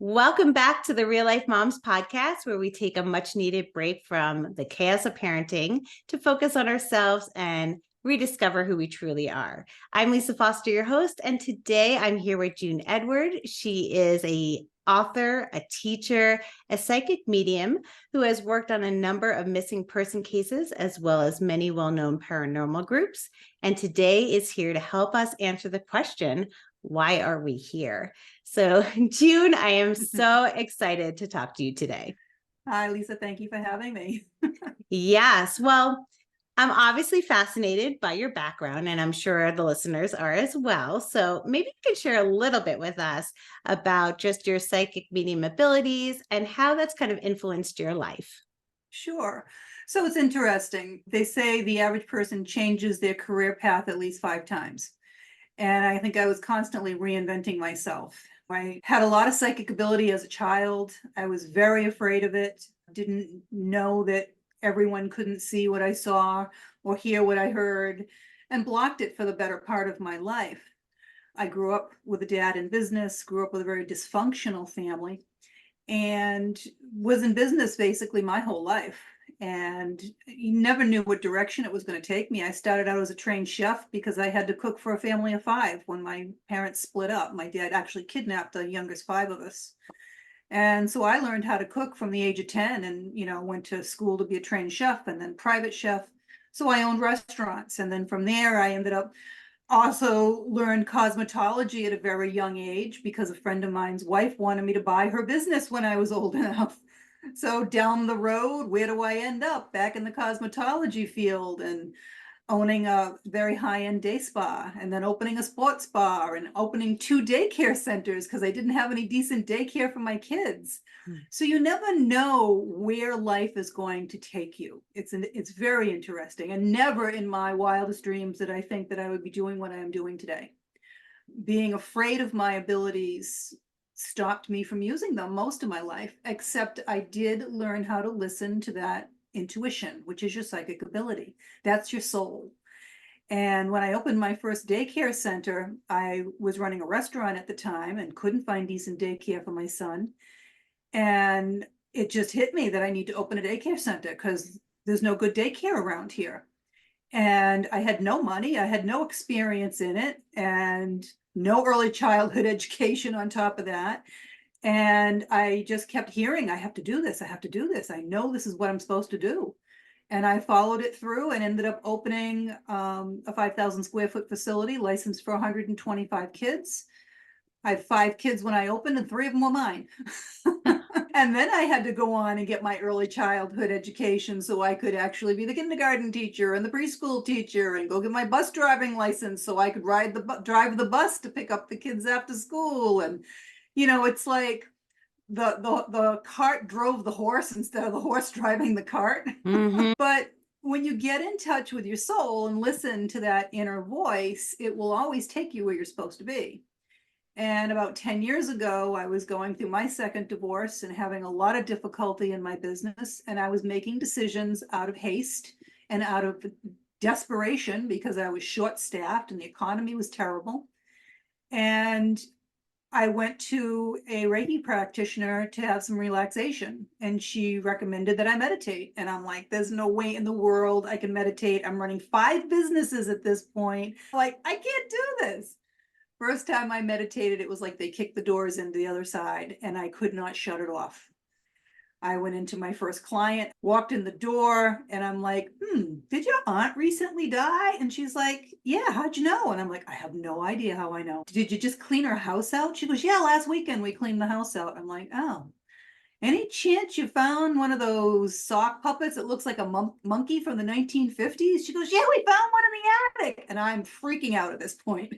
Welcome back to the Real Life Momz podcast, where we take a much needed break from the chaos of parenting to focus on ourselves and rediscover who we truly are. I'm Lisa Foster, your host, and today I'm here with June Edward. She is a author, a teacher, a psychic medium who has worked on a number of missing person cases, as well as many well-known paranormal groups. And today is here to help us answer the question, why are we here? So, June, I am so excited to talk to you today. Hi, Lisa. Thank you for having me. Yes. Well, I'm obviously fascinated by your background, and I'm sure the listeners are as well. So maybe you could share a little bit with us about just your psychic medium abilities and how that's kind of influenced your life. Sure. So it's interesting. They say the average person changes their career path at least 5 times. And I think I was constantly reinventing myself. I had a lot of psychic ability as a child. I was very afraid of it. Didn't know that everyone couldn't see what I saw or hear what I heard, and blocked it for the better part of my life. I grew up with a dad in business, grew up with a very dysfunctional family, and was in business basically my whole life. And you never knew what direction it was going to take me. I started out as a trained chef because I had to cook for a family of 5 when my parents split up. My dad actually kidnapped the youngest 5 of us. And so I learned how to cook from the age of 10 and, went to school to be a trained chef and then private chef. So I owned restaurants. And then from there, I ended up also learned cosmetology at a very young age because a friend of mine's wife wanted me to buy her business when I was old enough. So down the road, where do I end up? Back in the cosmetology field and owning a very high-end day spa, and then opening a sports spa and opening 2 daycare centers because I didn't have any decent daycare for my kids. So you never know where life is going to take you. It's very interesting, and never in my wildest dreams did I think that I would be doing what I am doing today. Being afraid of my abilities stopped me from using them most of my life, except I did learn how to listen to that intuition, which is your psychic ability. That's your soul. And when I opened my first daycare center, I was running a restaurant at the time and couldn't find decent daycare for my son. And it just hit me that I need to open a daycare center because there's no good daycare around here. And I had no money, I had no experience in it, and no early childhood education on top of that. And I just kept hearing, I have to do this, I have to do this. I know this is what I'm supposed to do. And I followed it through and ended up opening a 5,000 square foot facility licensed for 125 kids. I had 5 kids when I opened and 3 of them were mine. And then I had to go on and get my early childhood education so I could actually be the kindergarten teacher and the preschool teacher and go get my bus driving license so I could drive the bus to pick up the kids after school. And it's like the cart drove the horse instead of the horse driving the cart. Mm-hmm. But when you get in touch with your soul and listen to that inner voice, it will always take you where you're supposed to be. And about 10 years ago, I was going through my second divorce and having a lot of difficulty in my business. And I was making decisions out of haste and out of desperation because I was short-staffed and the economy was terrible. And I went to a Reiki practitioner to have some relaxation, and she recommended that I meditate. And I'm like, there's no way in the world I can meditate. I'm running 5 businesses at this point. Like, I can't do this. First time I meditated, it was like they kicked the doors into the other side and I could not shut it off. I went into my first client, walked in the door, and I'm like, did your aunt recently die? And she's like, yeah, how'd you know? And I'm like, I have no idea how I know. Did you just clean her house out? She goes, yeah, last weekend we cleaned the house out. I'm like, oh, any chance you found one of those sock puppets that looks like a monkey from the 1950s? She goes, yeah, we found one in the attic. And I'm freaking out at this point.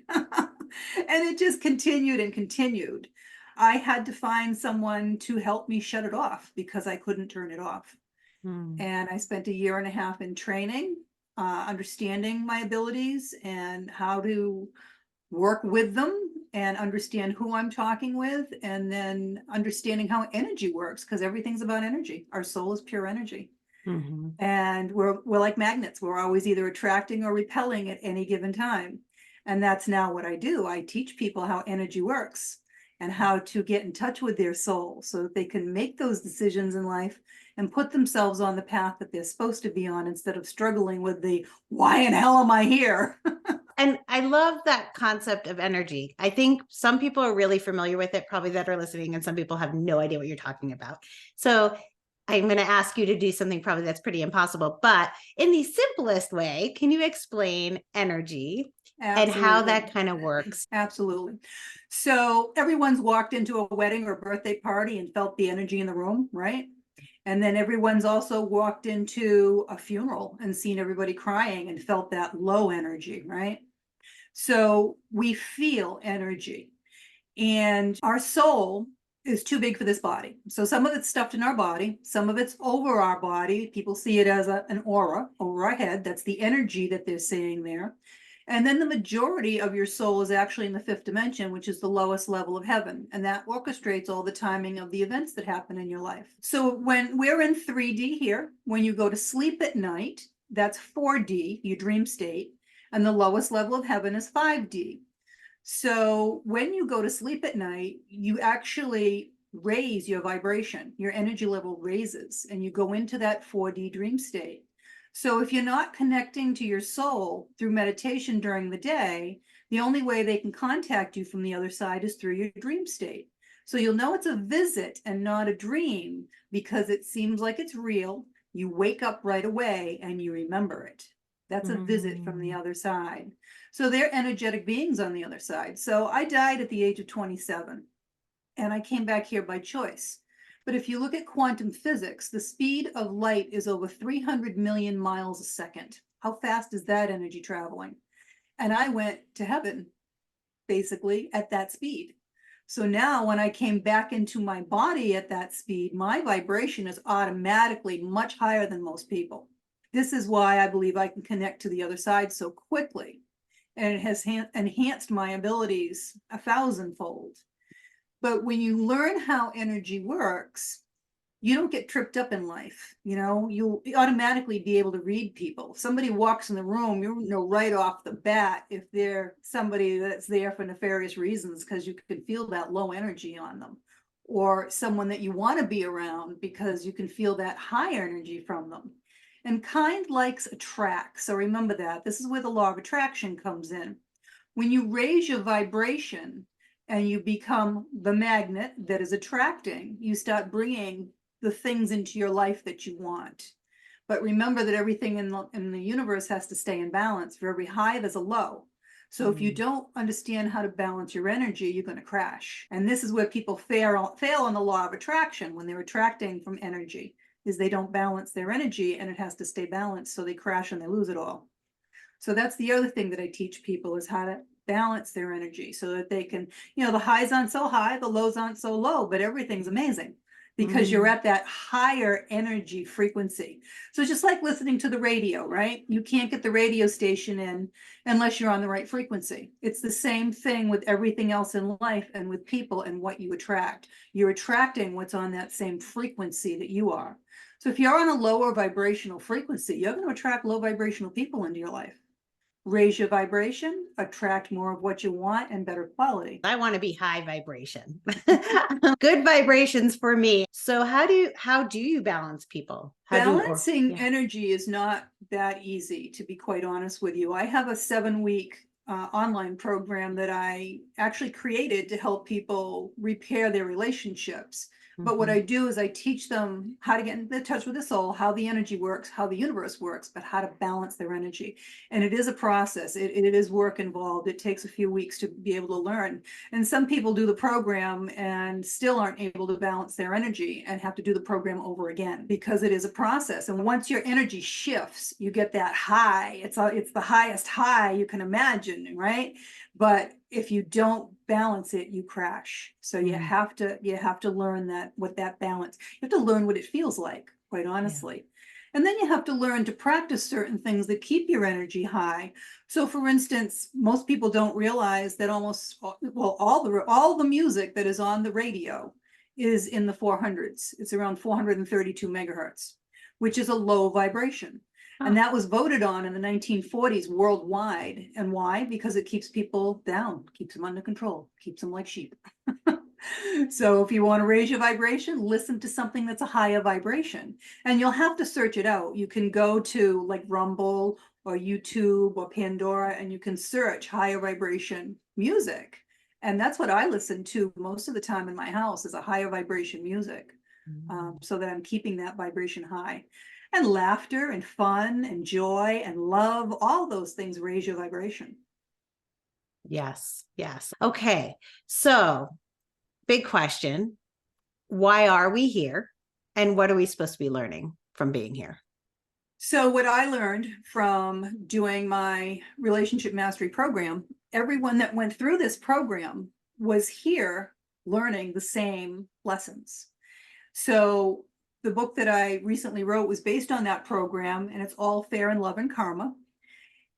And it just continued and continued. I had to find someone to help me shut it off because I couldn't turn it off. And I spent a year and a half in training, understanding my abilities and how to work with them and understand who I'm talking with, and then understanding how energy works, because everything's about energy. Our soul is pure energy. Mm-hmm. And we're like magnets. We're always either attracting or repelling at any given time. And that's now what I do. I teach people how energy works. and how to get in touch with their soul so that they can make those decisions in life and put themselves on the path that they're supposed to be on instead of struggling with the why in hell am I here? And I love that concept of energy. I think some people are really familiar with it, probably that are listening, and some people have no idea what you're talking about. So I'm going to ask you to do something probably that's pretty impossible, but in the simplest way, can you explain energy and how that kind of works? Absolutely. So everyone's walked into a wedding or birthday party and felt the energy in the room, right? And then everyone's also walked into a funeral and seen everybody crying and felt that low energy, right? So we feel energy, and our soul is too big for this body. So some of it's stuffed in our body, some of it's over our body. People see it as an aura over our head. That's the energy that they're seeing there. And then the majority of your soul is actually in the fifth dimension, which is the lowest level of heaven. And that orchestrates all the timing of the events that happen in your life. So when we're in 3D here, when you go to sleep at night, that's 4D, your dream state. And the lowest level of heaven is 5D. So when you go to sleep at night, you actually raise your vibration, your energy level raises, and you go into that 4D dream state. So if you're not connecting to your soul through meditation during the day, the only way they can contact you from the other side is through your dream state. So you'll know it's a visit and not a dream because it seems like it's real. You wake up right away and you remember it. That's a visit from the other side. So they're energetic beings on the other side. So I died at the age of 27 and I came back here by choice. But if you look at quantum physics, the speed of light is over 300 million miles a second. How fast is that energy traveling? And I went to heaven, basically, at that speed. So now when I came back into my body at that speed, my vibration is automatically much higher than most people. This is why I believe I can connect to the other side so quickly. And it has enhanced my abilities 1,000-fold. But when you learn how energy works, you don't get tripped up in life. You'll automatically be able to read people. If somebody walks in the room, you know right off the bat if they're somebody that's there for nefarious reasons, because you can feel that low energy on them, or someone that you want to be around because you can feel that high energy from them. And kind likes attract. So remember that. This is where the law of attraction comes in. When you raise your vibration and you become the magnet that is attracting, you start bringing the things into your life that you want. But remember that everything in the universe has to stay in balance. For every high, there's a low. So if you don't understand how to balance your energy, you're going to crash. And this is where people fail on the law of attraction when they're attracting from energy, is they don't balance their energy and it has to stay balanced. So they crash and they lose it all. So that's the other thing that I teach people, is how to balance their energy so that they can, the highs aren't so high, the lows aren't so low, but everything's amazing because you're at that higher energy frequency. So just like listening to the radio, right? You can't get the radio station in unless you're on the right frequency. It's the same thing with everything else in life and with people and what you attract. You're attracting what's on that same frequency that you are. So if you're on a lower vibrational frequency, you're going to attract low vibrational people into your life. Raise your vibration, attract more of what you want and better quality. I want to be high vibration. Good vibrations for me. So how do you balance people? Balancing energy is not that easy, to be quite honest with you. I have a 7-week online program that I actually created to help people repair their relationships. But what I do is I teach them how to get in touch with the soul, how the energy works, how the universe works, but how to balance their energy. And it is a process. It is work involved. It takes a few weeks to be able to learn. And some people do the program and still aren't able to balance their energy and have to do the program over again because it is a process. And once your energy shifts, you get that high. It's the highest high you can imagine, right? But if you don't balance it, you crash. So you have to learn what that balance, you have to learn what it feels like, quite honestly. And then you have to learn to practice certain things that keep your energy high. So for instance, most people don't realize that all the music that is on the radio is in the 400s. It's around 432 megahertz, which is a low vibration. And that was voted on in the 1940s worldwide. And why? Because it keeps people down, keeps them under control, keeps them like sheep. So if you want to raise your vibration, listen to something that's a higher vibration. And you'll have to search it out. You can go to like Rumble or YouTube or Pandora, and you can search higher vibration music. And that's what I listen to most of the time in my house, is a higher vibration music, so that I'm keeping that vibration high. And laughter and fun and joy and love, all those things raise your vibration. Yes. Yes. Okay. So, big question. Why are we here? And what are we supposed to be learning from being here? So what I learned from doing my relationship mastery program, everyone that went through this program was here learning the same lessons. So the book that I recently wrote was based on that program, and it's all fair in love and karma.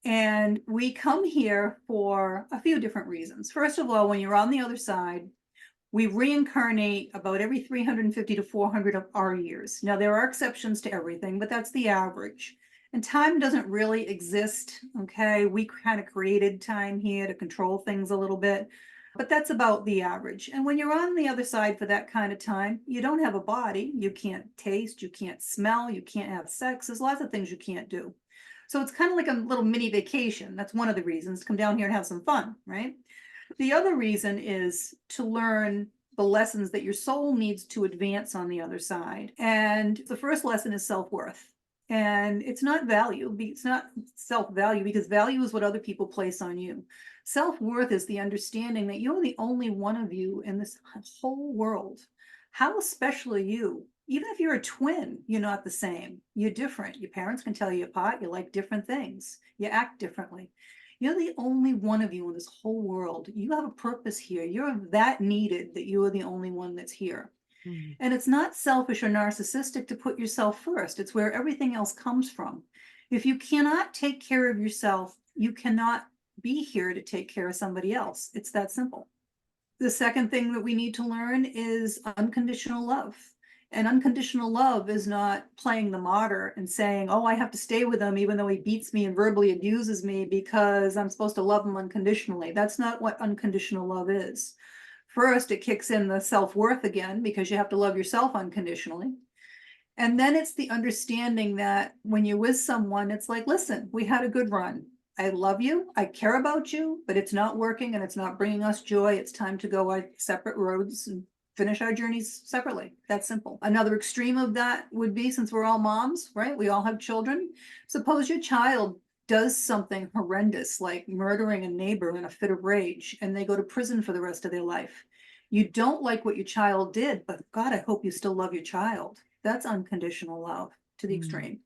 And we come here for a few different reasons. First of all, when you're on the other side, we reincarnate about every 350 to 400 of our years. Now, there are exceptions to everything, but that's the average. And time doesn't really exist, okay? We kind of created time here to control things a little bit, but that's about the average. And when you're on the other side for that kind of time, you don't have a body, you can't taste, you can't smell, you can't have sex. There's lots of things you can't do. So it's kind of like a little mini vacation. That's one of the reasons to come down here and have some fun, right? The other reason is to learn the lessons that your soul needs to advance on the other side. And the first lesson is self-worth. And it's not value, it's not self-value, because value is what other people place on you. Self-worth is the understanding that you're the only one of you in this whole world. How special are you? Even if you're a twin, you're not the same. You're different. Your parents can tell you apart. You like different things. You act differently. You're the only one of you in this whole world. You have a purpose here. You're that needed that you are the only one that's here. And it's not selfish or narcissistic to put yourself first. It's where everything else comes from. If you cannot take care of yourself, you cannot be here to take care of somebody else. It's that simple. The second thing that we need to learn is unconditional love. And unconditional love is not playing the martyr and saying, oh, I have to stay with him even though he beats me and verbally abuses me because I'm supposed to love him unconditionally. That's not what unconditional love is. First, it kicks in the self-worth again, because you have to love yourself unconditionally. And then it's the understanding that when you're with someone, it's like, listen, we had a good run. I love you. I care about you, but it's not working and it's not bringing us joy. It's time to go our separate roads and finish our journeys separately. That's simple. Another extreme of that would be, since we're all moms, right? We all have children. Suppose your child does something horrendous, like murdering a neighbor in a fit of rage, and they go to prison for the rest of their life. You don't like what your child did, but God, I hope you still love your child. That's unconditional love to the extreme.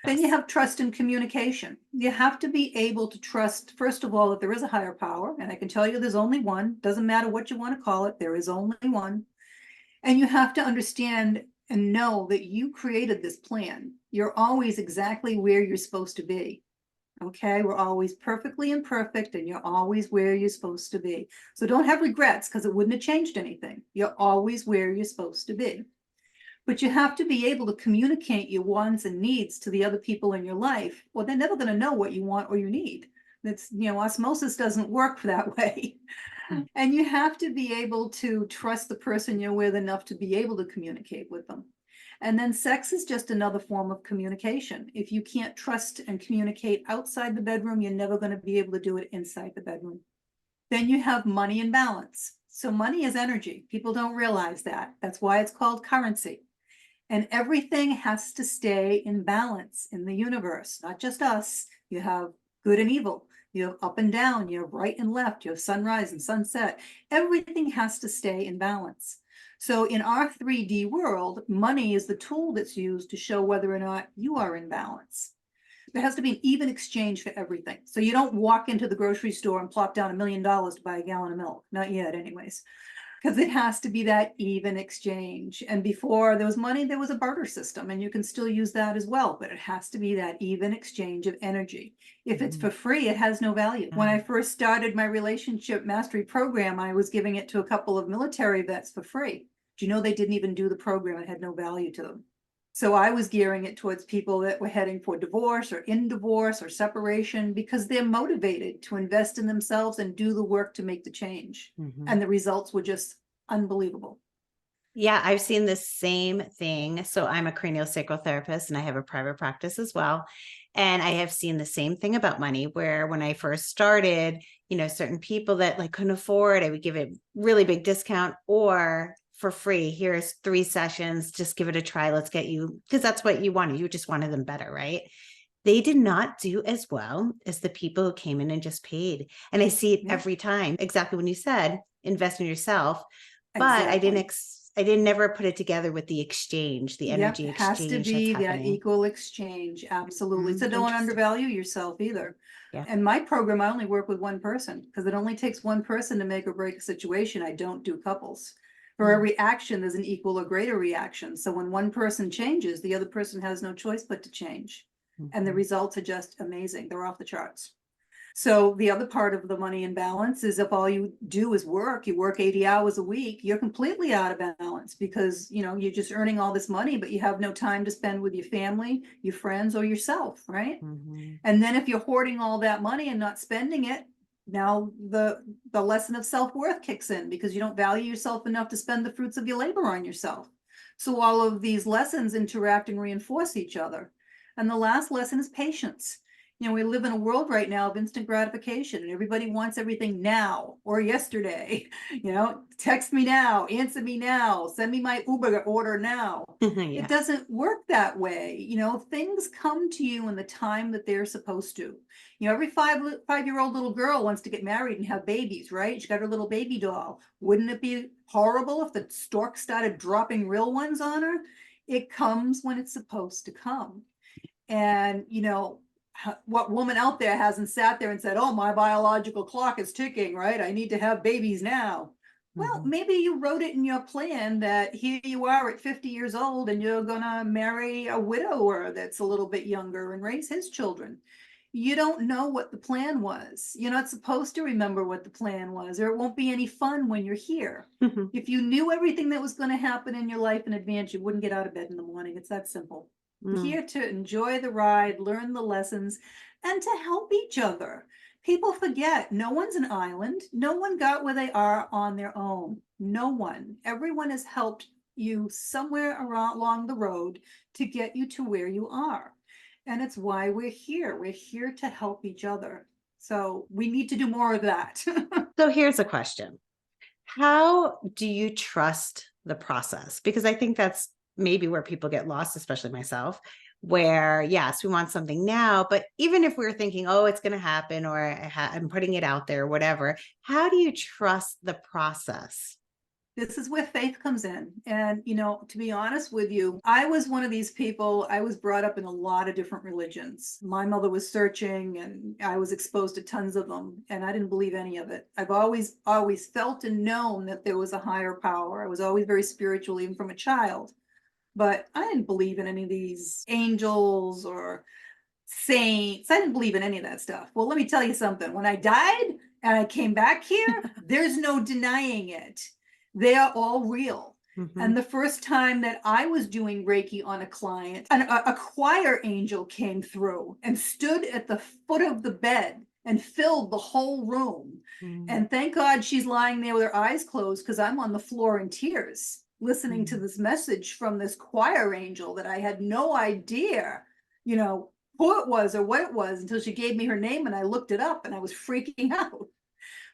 Then you have trust and communication. You have to be able to trust, first of all, that there is a higher power. And I can tell you there's only one. Doesn't matter what you want to call it. There is only one. And you have to understand and know that you created this plan. You're always exactly where you're supposed to be. Okay, we're always perfectly imperfect, and you're always where you're supposed to be. So don't have regrets, because it wouldn't have changed anything. You're always where you're supposed to be. But you have to be able to communicate your wants and needs to the other people in your life, or they're never going to know what you want or you need. That's, osmosis doesn't work that way. And you have to be able to trust the person you're with enough to be able to communicate with them. And then sex is just another form of communication. If you can't trust and communicate outside the bedroom, you're never going to be able to do it inside the bedroom. Then you have money and balance. So money is energy. People don't realize that. That's why it's called currency. And everything has to stay in balance in the universe, not just us. You have good and evil. You have up and down. You have right and left. You have sunrise and sunset. Everything has to stay in balance. So in our 3D world, money is the tool that's used to show whether or not you are in balance. There has to be an even exchange for everything. So you don't walk into the grocery store and plop down $1 million to buy a gallon of milk. Not yet, anyways. Because it has to be that even exchange. And before there was money, there was a barter system, and you can still use that as well, but it has to be that even exchange of energy. If it's for free, it has no value. When I first started my relationship mastery program, I was giving it to a couple of military vets for free. Do you know they didn't even do the program? It had no value to them. So I was gearing it towards people that were heading for divorce or in divorce or separation, because they're motivated to invest in themselves and do the work to make the change. And the results were just unbelievable. Yeah, I've seen the same thing. So I'm a craniosacral therapist and I have a private practice as well. And I have seen the same thing about money where when I first started, certain people that like couldn't afford, I would give it really big discount or for free. Here's 3 sessions, just give it a try. Let's get you, because that's what you wanted. You just wanted them better, right? They did not do as well as the people who came in and just paid. And I see it Yeah, every time. Exactly when you said invest in yourself, but exactly. I didn't never put it together with the exchange, the Yep, energy has to exchange that's be that happening. equal exchange. Absolutely. So don't Interesting. undervalue yourself either. Yeah. And my program, I only work with one person because it only takes one person to make or break a situation. I don't do couples. For Mm. every action, there's an equal or greater reaction. So when one person changes, the other person has no choice but to change. And the Mhm. results are just amazing. They're off the charts. So the other part of the money imbalance is if all you do is work, you work 80 hours a week, you're completely out of balance because, you're just earning all this money, but you have no time to spend with your family, your friends, or yourself, right? Mhm. And then if you're hoarding all that money and not spending it, now the lesson of self-worth kicks in because you don't value yourself enough to spend the fruits of your labor on yourself. So all of these lessons interact and reinforce each other. And the last lesson is patience. We live in a world right now of instant gratification and everybody wants everything now or yesterday. Text me now, answer me now, send me my Uber order now. It Yeah. doesn't work that way. Things come to you in the time that they're supposed to. Every 5-year-old little girl wants to get married and have babies, right? She got her little baby doll. Wouldn't it be horrible if the stork started dropping real ones on her? It comes when it's supposed to come. And, what woman out there hasn't sat there and said, oh, my biological clock is ticking, right? I need to have babies now. Well, Mhm. maybe you wrote it in your plan that here you are at 50 years old and you're going to marry a widower that's a little bit younger and raise his children. You don't know what the plan was. You're not supposed to remember what the plan was, or it won't be any fun when you're here. Mhm. If you knew everything that was going to happen in your life in advance, you wouldn't get out of bed in the morning. It's that simple. Mm. Here to enjoy the ride, learn the lessons, and to help each other. People forget no one's an island. No one got where they are on their own. No one. Everyone has helped you somewhere around along the road to get you to where you are. And it's why we're here. We're here to help each other. So we need to do more of that. So here's a question. How do you trust the process? Because I think that's maybe where people get lost, especially myself, where yes, we want something now, but even if we're thinking, oh, it's going to happen or I'm putting it out there, whatever, how do you trust the process? This is where faith comes in. And, to be honest with you, I was one of these people. I was brought up in a lot of different religions. My mother was searching and I was exposed to tons of them, and I didn't believe any of it. I've always felt and known that there was a higher power. I was always very spiritual, even from a child. But I didn't believe in any of these angels or saints. I didn't believe in any of that stuff. Well, let me tell you something. When I died and I came back here, there's no denying it. They are all real. Mhm. And the first time that I was doing Reiki on a client, a choir angel came through and stood at the foot of the bed and filled the whole room. Mm. And thank God she's lying there with her eyes closed because I'm on the floor in tears listening to Mm. this message from this choir angel that I had no idea, you know, who it was or what it was until she gave me her name and I looked it up and I was freaking out.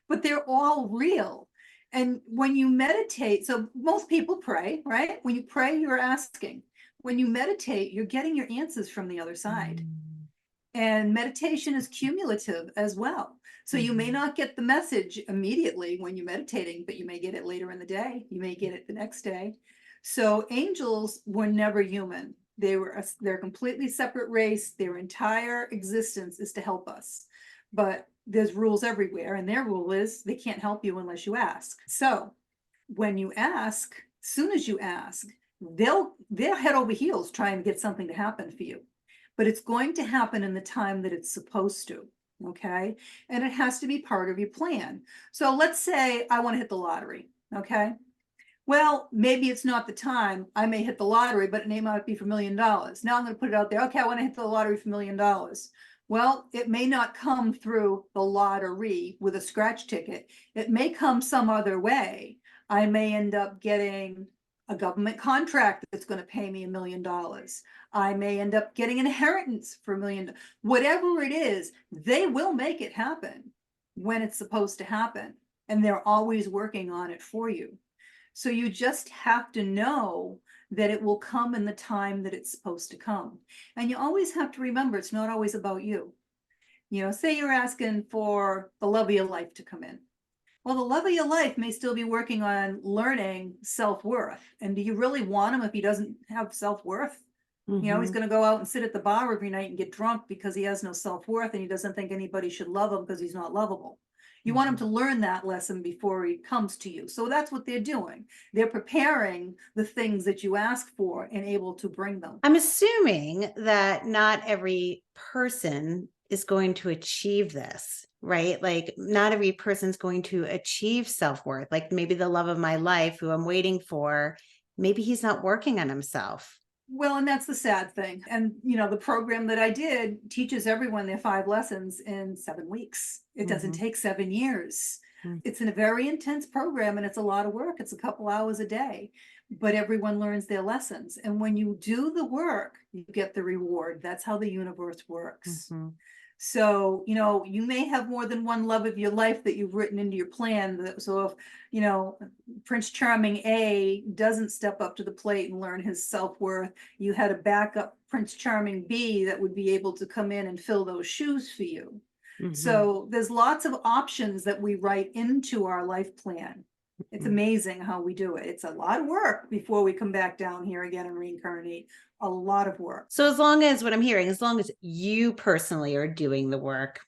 But they're all real. And when you meditate, so most people pray, right? When you pray, you're asking. When you meditate, you're getting your answers from the other side. Mm. And meditation is cumulative as well. So you may Mhm. not get the message immediately when you're meditating, but you may get it later in the day. You may get it the next day. So angels were never human. They're a completely separate race. Their entire existence is to help us. But there's rules everywhere, and their rule is they can't help you unless you ask. So when you ask, soon as you ask, they'll head over heels trying to get something to happen for you, but it's going to happen in the time that it's supposed to. Okay. And it has to be part of your plan. So let's say I want to hit the lottery. Okay. Well, maybe it's not the time. I may hit the lottery, but it may not be for $1 million. Now I'm going to put it out there. Okay, I want to hit the lottery for $1 million. Well, it may not come through the lottery with a scratch ticket. It may come some other way, I may end up getting a government contract that's going to pay me $1 million. I may end up getting inheritance for $1 million. Whatever it is, they will make it happen when it's supposed to happen. And they're always working on it for you. So you just have to know that it will come in the time that it's supposed to come. And you always have to remember, it's not always about you. You know, say you're asking for the love of your life to come in. Well, the love of your life may still be working on learning self-worth. And do you really want him if he doesn't have self-worth? You know, he's Mhm. going to go out and sit at the bar every night and get drunk because he has no self-worth and he doesn't think anybody should love him because he's not lovable. You want him Mhm. to learn that lesson before he comes to you. So that's what they're doing. They're preparing the things that you ask for and able to bring them. I'm assuming that not every person is going to achieve this, right? Like, not every person's going to achieve self-worth. Like, maybe the love of my life, who I'm waiting for, maybe he's not working on himself. Well, and that's the sad thing. And, you know, the program that I did teaches everyone their 5 lessons in 7 weeks. It doesn't Mhm. take 7 years. Mm. It's a very intense program and it's a lot of work. It's a couple hours a day, but everyone learns their lessons. And when you do the work, you get the reward. That's how the universe works. Mhm. So, you know, you may have more than one love of your life that you've written into your plan. So if, you know, Prince Charming A doesn't step up to the plate and learn his self-worth, you had a backup Prince Charming B that would be able to come in and fill those shoes for you. Mhm. So there's lots of options that we write into our life plan. It's Mhm. amazing how we do it. It's a lot of work before we come back down here again and reincarnate. A lot of work. So, as long as what I'm hearing, as long as you personally are doing the work,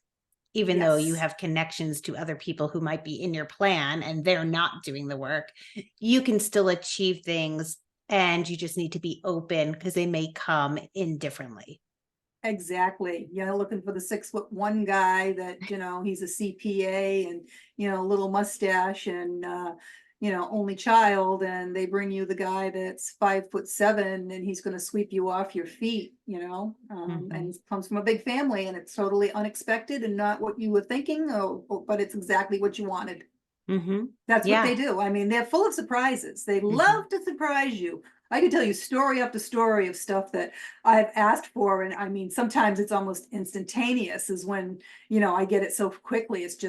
even though you Yes. have connections to other people who might be in your plan and they're not doing the work, you can still achieve things, and you just need to be open because they may come in differently. Exactly. Yeah, looking for the 6'1" guy that, you know, he's a CPA and, you know, a little mustache and you know, only child, and they bring you the guy that's 5'7" and he's gonna sweep you off your feet, you know, and Mhm. he comes from a big family and it's totally unexpected and not what you were thinking, but it's exactly what you wanted. Mhm. That's what they Yeah. do. I mean, they're full of surprises. They Mhm. love to surprise you. I can tell you story after story of stuff that I've asked for, and I mean, sometimes it's almost instantaneous is when, you know, I get it so quickly. It's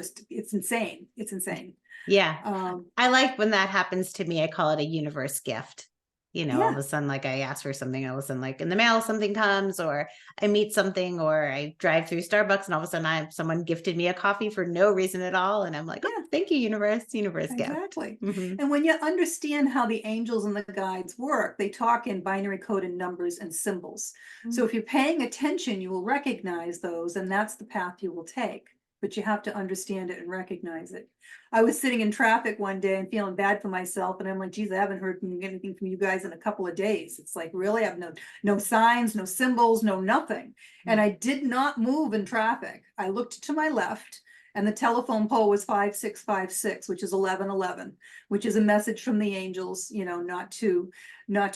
insane. It's insane. Yeah. Um, I like when that happens to me. I call it a universe gift. All of yeah, a sudden, like, I ask for something, all of a sudden, like, in the mail, something comes, or I meet something, or I drive through Starbucks, and all of a sudden, someone gifted me a coffee for no reason at all, and I'm like, oh, yeah. thank you, universe gift. Exactly. Hmm. And when you understand how the angels and the guides work, they talk in binary code and numbers and symbols. So if you're paying attention, you will recognize those, and that's the path you will take. But you have to understand it and recognize it. I was sitting in traffic one day and feeling bad for myself, and I'm like, geez, I haven't heard anything from you guys in a couple of days. It's like, really? I have no signs, no symbols, no nothing. And I did not move in traffic. I looked to my left and the telephone pole was 5656, which is 1111, which is a message from the angels, you know, not to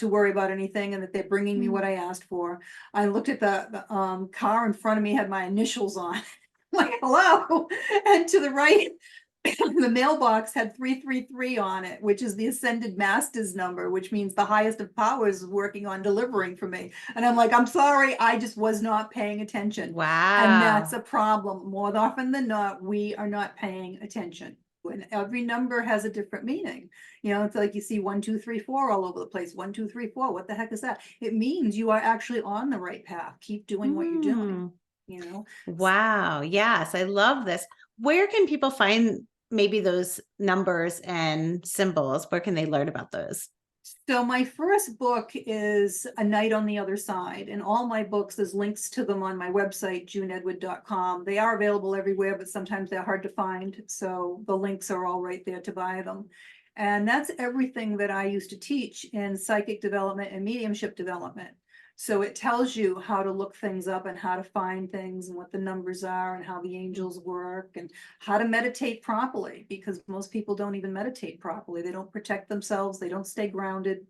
worry about anything and that they're bringing me what I asked for. I looked at the car in front of me, had my initials on. Like, hello. And to the right, the mailbox had 333 on it, which is the ascended master's number, which means the highest of powers is working on delivering for me. And I'm like, I'm sorry, I just was not paying attention. And that's Wow. a problem. More often than not, we are not paying attention. And every number has a different meaning. You know, it's like you see 1, 2, 3, 4 all over the place. 1, 2, 3, 4. What the heck is that? It means you are actually on the right path. Keep doing what you're doing, Hmm. you know. Wow. Yes, I love this. Where can people find maybe those numbers and symbols? Where can they learn about those? So my first book is A Night on the Other Side, and all my books, there's links to them on my website, juneedwood.com. They are available everywhere, but sometimes they're hard to find. So the links are all right there to buy them. And that's everything that I used to teach in psychic development and mediumship development. So it tells you how to look things up and how to find things and what the numbers are and how the angels work and how to meditate properly, because most people don't even meditate properly. They don't protect themselves, they don't stay grounded,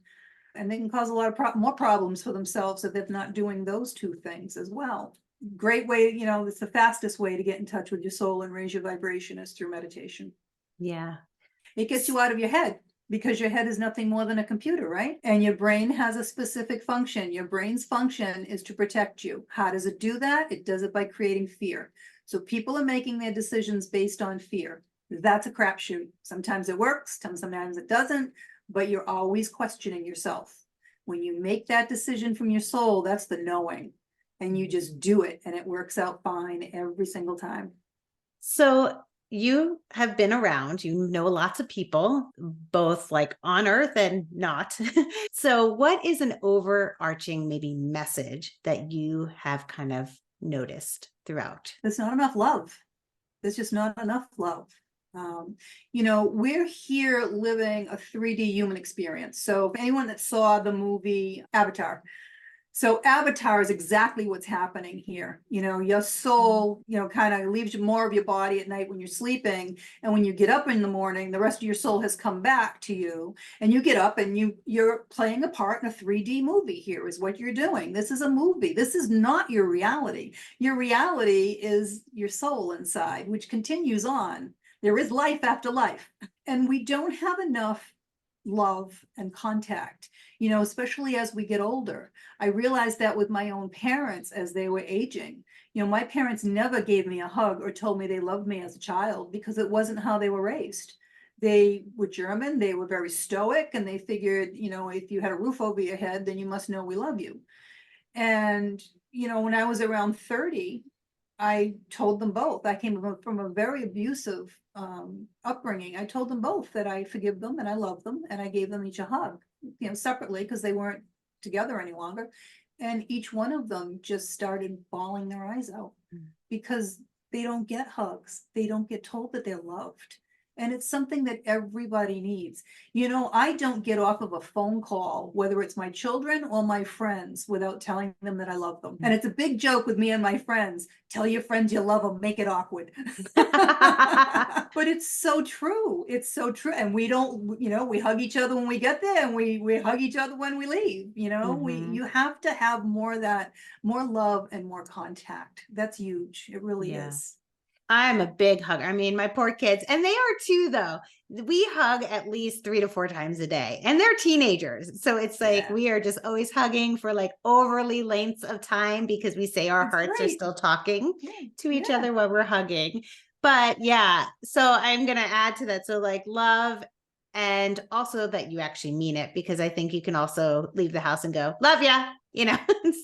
and they can cause a lot of more problems for themselves if they're not doing those two things as well. Great way, you know, it's the fastest way to get in touch with your soul and raise your vibration is through meditation. Yeah. It gets you out of your head. because your head is nothing more than a computer, right? And your brain has a specific function. Your brain's function is to protect you. How does it do that? It does it by creating fear. So people are making their decisions based on fear. That's a crapshoot. Sometimes it works, sometimes it doesn't, but you're always questioning yourself. When you make that decision from your soul, that's the knowing. And you just do it, and it works out fine every single time. So you have been around, you know lots of people, both like on earth and not. So what is an overarching maybe message that you have kind of noticed throughout? There's not enough love. There's just not enough love. We're here living a 3D human experience. So if anyone that saw the movie Avatar, so Avatar is exactly what's happening here. Your soul, kind of leaves you more of your body at night when you're sleeping. And when you get up in the morning, the rest of your soul has come back to you. And you get up and you're playing a part in a 3D movie here is what you're doing. This is a movie. This is not your reality. Your reality is your soul inside, which continues on. There is life after life. And we don't have enough love and contact, especially as we get older. I realized that with my own parents as they were aging. My parents never gave me a hug or told me they loved me as a child because it wasn't how they were raised. They were German, they were very stoic, and they figured, if you had a roof over your head, then you must know we love you. And, when I was around 30, I told them both. I came from a very abusive upbringing. I told them both that I forgive them and I love them, and I gave them each a hug, separately because they weren't together any longer. And each one of them just started bawling their eyes out because they don't get hugs. They don't get told that they're loved. And it's something that everybody needs. I don't get off of a phone call, whether it's my children or my friends, without telling them that I love them. And it's a big joke with me and my friends. Tell your friends you love them, make it awkward. But it's so true. It's so true. And we don't, we hug each other when we get there, and we hug each other when we leave. You have to have more love and more contact. That's huge. It really is. I'm a big hugger. I mean, my poor kids, and they are too, though. We hug at least 3 to 4 times a day, and they're teenagers. So it's like we are just always hugging for like overly lengths of time because we say our hearts are still talking to each other while we're hugging. But so I'm going to add to that. So like love, and also that you actually mean it, because I think you can also leave the house and go, love ya,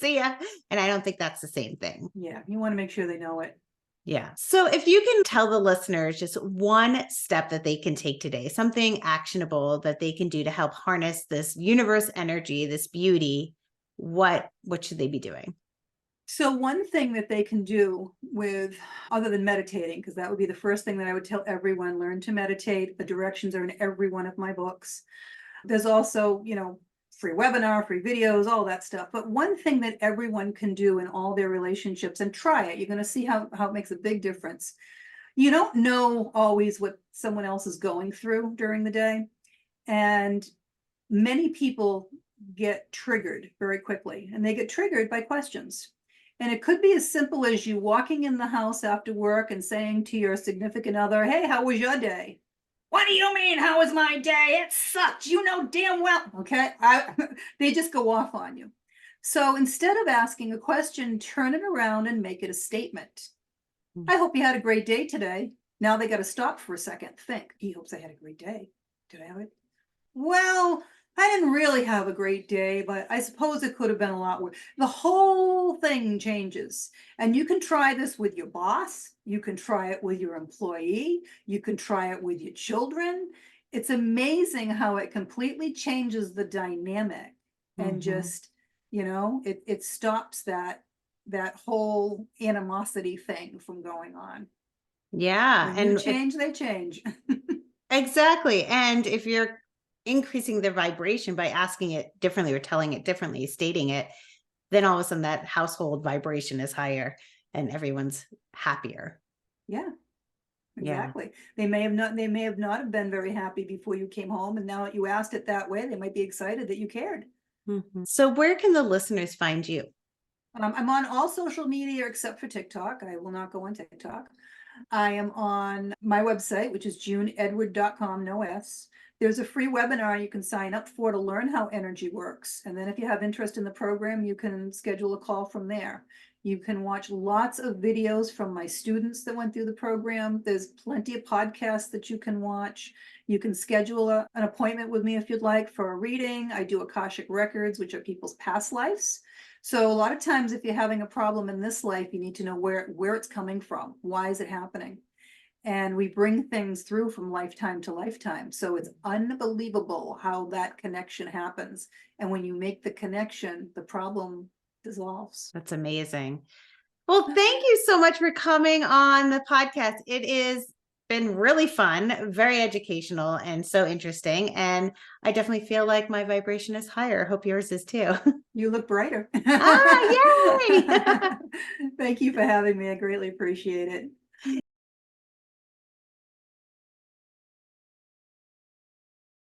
see ya. And I don't think that's the same thing. Yeah. You want to make sure they know it. Yeah. So if you can tell the listeners just one step that they can take today, something actionable that they can do to help harness this universe energy, this beauty, what should they be doing? So one thing that they can do with, other than meditating, because that would be the first thing that I would tell everyone, learn to meditate. The directions are in every one of my books. There's also, free webinar, free videos, all that stuff. But one thing that everyone can do in all their relationships, and try it, you're going to see how it makes a big difference. You don't know always what someone else is going through during the day. And many people get triggered very quickly, and they get triggered by questions. And it could be as simple as you walking in the house after work and saying to your significant other, hey, how was your day? What do you mean, how was my day? It sucked. You know damn well. Okay. They just go off on you. So instead of asking a question, turn it around and make it a statement. I hope you had a great day today. Now they got to stop for a second. Think, he hopes I had a great day. Did I have it? Well, I didn't really have a great day, but I suppose it could have been a lot worse. The whole thing changes. And you can try this with your boss. You can try it with your employee. You can try it with your children. It's amazing how it completely changes the dynamic and just, it stops that whole animosity thing from going on. Yeah. When you change, they change. Exactly. And if you're increasing their vibration by asking it differently or telling it differently, stating it, then all of a sudden that household vibration is higher and everyone's happier. Yeah, exactly. They may have not have been very happy before you came home, and now that you asked it that way, they might be excited that you cared. So where can the listeners find you? I'm on all social media except for TikTok. I will not go on TikTok. I am on my website, which is juneedward.com, no S. There's a free webinar you can sign up for to learn how energy works. And then if you have interest in the program, you can schedule a call from there. You can watch lots of videos from my students that went through the program. There's plenty of podcasts that you can watch. You can schedule an appointment with me if you'd like for a reading. I do Akashic records, which are people's past lives. So a lot of times if you're having a problem in this life, you need to know where it's coming from. Why is it happening? And we bring things through from lifetime to lifetime. So it's unbelievable how that connection happens. And when you make the connection, the problem dissolves. That's amazing. Well, thank you so much for coming on the podcast. It has been really fun, very educational, and so interesting. And I definitely feel like my vibration is higher. Hope yours is too. You look brighter. Yay! Thank you for having me. I greatly appreciate it.